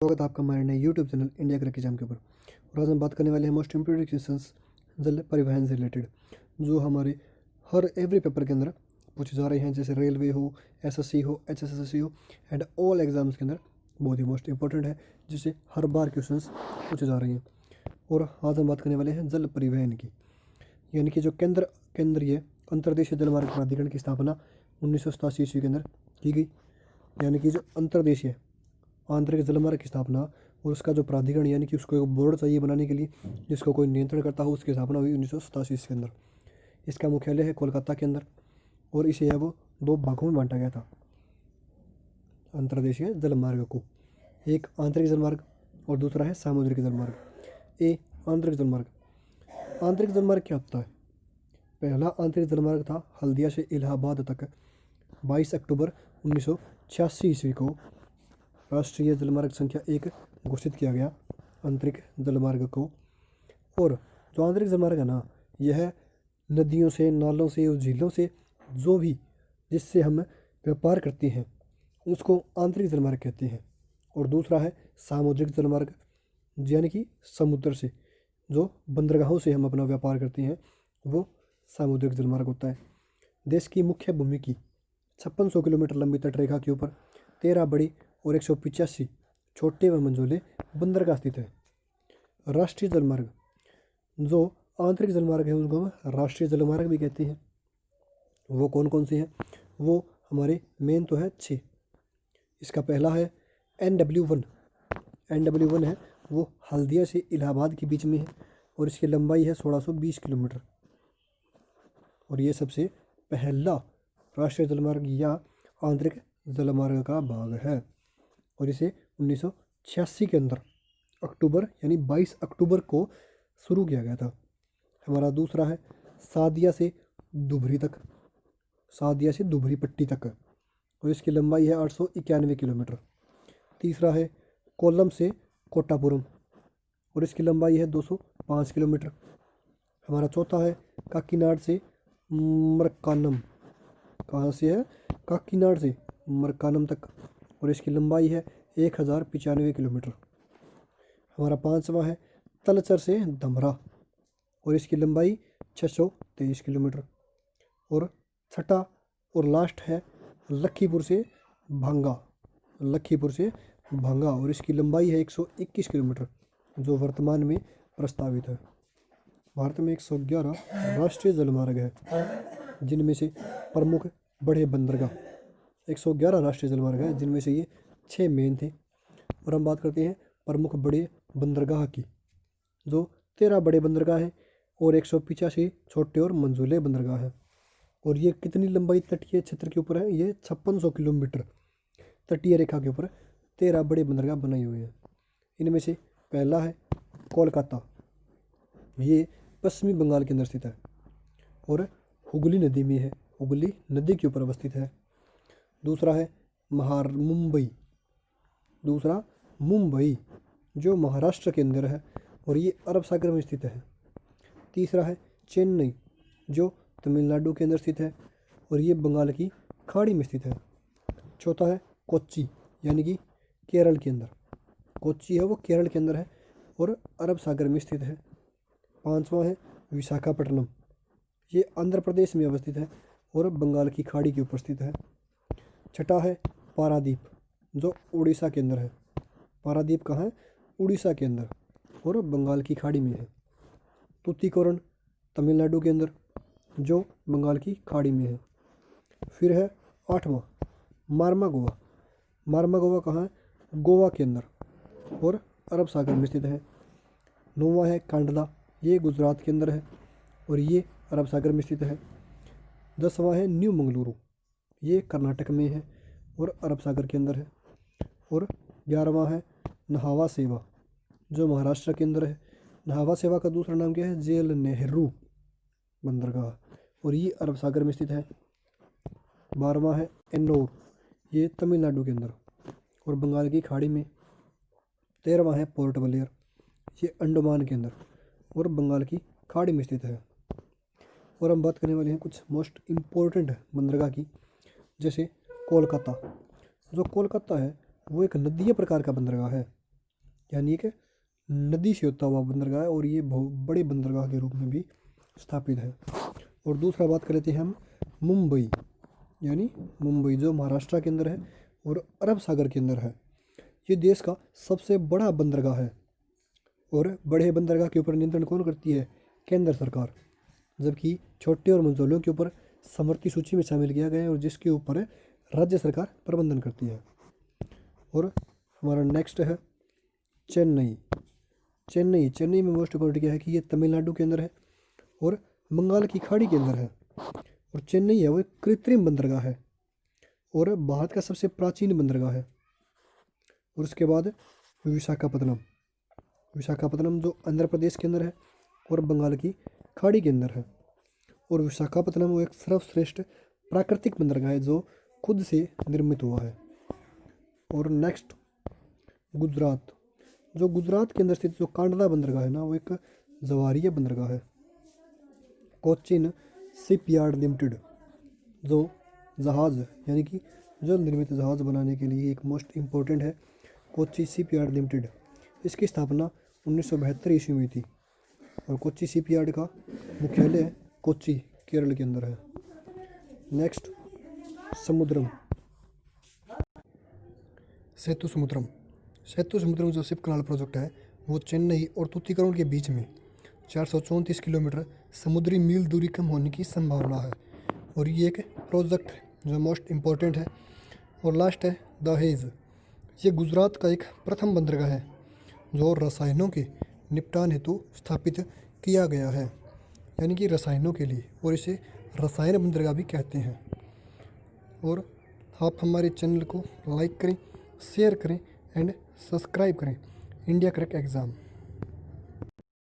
स्वागत है आपका हमारे नए यूट्यूब चैनल इंडिया क्रिक एग्जाम के ऊपर। और आज हम बात करने वाले हैं मोस्ट इम्पोर्टेंट क्वेश्चंस जल परिवहन से रिलेटेड, जो हमारे हर एवरी पेपर के अंदर पूछे जा रहे हैं, जैसे रेलवे हो, एसएससी हो, एचएसएससी हो एंड ऑल एग्जाम्स के अंदर बहुत ही मोस्ट इंपॉर्टेंट है, जिससे हर बार क्वेश्चंस पूछे जा रहे हैं। और आज हम बात करने वाले हैं जल परिवहन की, यानी कि जो केंद्रीय अंतर्देशीय जलमार्ग प्राधिकरण की स्थापना 1987 ईस्वी के अंदर की गई, यानी कि जो अंतर्देशीय आंतरिक जलमार्ग की स्थापना और उसका जो प्राधिकरण, यानी कि उसको एक बोर्ड चाहिए बनाने के लिए जिसको कोई नियंत्रण करता हो, उसकी स्थापना हुई 1987 के अंदर। इसका मुख्यालय है कोलकाता के अंदर और इसे है वो दो भागों में बांटा गया था अंतर्देशीय जलमार्ग को, एक आंतरिक जलमार्ग और दूसरा है सामुद्रिक जलमार्ग। आंतरिक जलमार्ग। आंतरिक जलमार्ग क्या होता है? पहला आंतरिक जलमार्ग था हल्दिया से इलाहाबाद तक 22 अक्टूबर 1986 ईस्वी को राष्ट्रीय जलमार्ग संख्या 1 घोषित किया गया आंतरिक जलमार्ग को। और जो आंतरिक जलमार्ग है ना, यह नदियों से, नालों से और झीलों से जो भी जिससे हम व्यापार करते हैं उसको आंतरिक जलमार्ग कहते हैं। और दूसरा है सामुद्रिक जलमार्ग, यानी कि समुद्र से जो बंदरगाहों से हम अपना व्यापार करते हैं वो सामुद्रिक जलमार्ग होता है। देश की मुख्य भूमि की 5600 किलोमीटर लंबी तटरेखा के ऊपर 13 बड़ी और 185 छोटे व मंझोले बंदरगाह स्थित है। राष्ट्रीय जलमार्ग। जो आंतरिक जलमार्ग है उनको हम राष्ट्रीय जलमार्ग भी कहते हैं। वो कौन कौन से हैं? वो हमारे मेन तो है 6। इसका पहला है NW1। NW1 है वो हल्दिया से इलाहाबाद के बीच में है और इसकी लंबाई है 1620 किलोमीटर। और ये सबसे पहला राष्ट्रीय जलमार्ग या आंतरिक जलमार्ग का भाग है और इसे 1986 के अंदर अक्टूबर यानी 22 अक्टूबर को शुरू किया गया था। हमारा दूसरा है सादिया से धुबरी तक, सादिया से धुबरी पट्टी तक, और इसकी लंबाई है 891 किलोमीटर। तीसरा है कोल्लम से कोट्टापुरम और इसकी लंबाई है 205 किलोमीटर। हमारा चौथा है काकीनाड से मरकानम। कहाँ से है? काकीनाड से मरकानम तक और इसकी लंबाई है 1095 किलोमीटर। हमारा पांचवा है तलचर से धमरा और इसकी लंबाई 623 किलोमीटर। और छठा और लास्ट है लखीपुर से भांगा, लखीपुर से भांगा और इसकी लंबाई है 121 किलोमीटर, जो वर्तमान में प्रस्तावित है। भारत में 111 राष्ट्रीय जलमार्ग है, जिनमें से प्रमुख बड़े बंदरगाह 111 राष्ट्रीय जलमार्ग है, जिनमें से ये 6 मेन थे। और हम बात करते हैं प्रमुख बड़े बंदरगाह की, जो 13 बड़े बंदरगाह हैं और 185 छोटे और मंझोले बंदरगाह हैं। और ये कितनी लंबाई तटीय क्षेत्र के ऊपर है? ये 5600 किलोमीटर तटीय रेखा के ऊपर 13 बड़े बंदरगाह बनाए हुए हैं। इनमें से पहला है कोलकाता, ये पश्चिमी बंगाल के अंदर स्थित है और हुगली नदी में है, हुगली नदी के ऊपर अवस्थित है। दूसरा है मुंबई जो महाराष्ट्र के अंदर है और ये अरब सागर में स्थित है। तीसरा है चेन्नई जो तमिलनाडु के अंदर स्थित है और ये बंगाल की खाड़ी में स्थित है। चौथा है कोच्चि, यानी कि केरल के अंदर, कोच्चि है वो केरल के अंदर है और अरब सागर में स्थित है। पांचवा है विशाखापट्टनम, ये आंध्र प्रदेश में अवस्थित है और बंगाल की खाड़ी के ऊपर स्थित है। छठा है पारादीप जो उड़ीसा के अंदर है। पारादीप कहाँ है? उड़ीसा के अंदर और बंगाल की खाड़ी में है। तूतीकोरन तमिलनाडु के अंदर जो बंगाल की खाड़ी में है। फिर है 8वां मार्मागोवा। मार्मागोवा कहाँ है? गोवा के अंदर और अरब सागर में स्थित है। 9वां है कांडला, ये गुजरात के अंदर है और ये अरब सागर में स्थित है। 10वां है न्यू मंगलुरु, ये कर्नाटक में है और अरब सागर के अंदर है। और 11वां है नहावा सेवा जो महाराष्ट्र के अंदर है। नहावा सेवा का दूसरा नाम क्या है? जेल नेहरू बंदरगाह और ये अरब सागर में स्थित है। 12वां है एन्नौर, ये तमिलनाडु के अंदर और बंगाल की खाड़ी में। 13वां है पोर्ट ब्लेयर, ये अंडमान के अंदर और बंगाल की खाड़ी में स्थित है। और हम बात करने वाले हैं कुछ मोस्ट इम्पोर्टेंट बंदरगाह की, जैसे कोलकाता। जो कोलकाता है वो एक नदीय प्रकार का बंदरगाह है यानी एक नदी से होता हुआ बंदरगाह है और ये बहुत बड़े बंदरगाह के रूप में भी स्थापित है। और दूसरा बात कर लेते हैं हम मुंबई, यानी मुंबई जो महाराष्ट्र के अंदर है और अरब सागर के अंदर है। ये देश का सबसे बड़ा बंदरगाह है और बड़े बंदरगाह के ऊपर नियंत्रण कौन करती है? केंद्र सरकार। जबकि छोटे और मझोलों के ऊपर समवर्ती सूची में शामिल किया गया है और जिसके ऊपर राज्य सरकार प्रबंधन करती है। और हमारा नेक्स्ट है चेन्नई। चेन्नई में मोस्ट इम्पोर्टेंट क्या है कि ये तमिलनाडु के अंदर है और बंगाल की खाड़ी के अंदर है। और चेन्नई है वो एक कृत्रिम बंदरगाह है और भारत का सबसे प्राचीन बंदरगाह है। और उसके बाद विशाखापत्तनम जो आंध्र प्रदेश के अंदर है और बंगाल की खाड़ी के अंदर है। और विशाखापत्तनम वो एक सर्वश्रेष्ठ प्राकृतिक बंदरगाह है जो खुद से निर्मित हुआ है। और नेक्स्ट गुजरात। जो गुजरात के अंदर स्थित जो कांडला बंदरगाह है ना, वो एक जवारीय बंदरगाह है। कोचिन शिपयार्ड लिमिटेड जो जहाज़ यानी कि जल निर्मित जहाज़ बनाने के लिए एक मोस्ट इम्पोर्टेंट है, कोच्चि शिपयार्ड लिमिटेड। इसकी स्थापना 1972 ईस्वी में हुई थी और कोच्चि शिपयार्ड का मुख्यालय कोच्चि केरल के अंदर है। नेक्स्ट समुद्रम, सेतु समुद्रम जो शिप कनाल प्रोजेक्ट है वो चेन्नई और तूतीकोरिन के बीच में 434 किलोमीटर समुद्री मील दूरी कम होने की संभावना है और ये एक प्रोजेक्ट जो मोस्ट इम्पोर्टेंट है। और लास्ट है दहेज। ये गुजरात का एक प्रथम बंदरगाह है जो रसायनों के निपटान हेतु स्थापित किया गया है, यानी कि रसायनों के लिए, और इसे रसायन बंदरगाह भी कहते हैं। और आप हमारे चैनल को लाइक करें, शेयर करें एंड सब्सक्राइब करें इंडिया क्रैक एग्ज़ाम।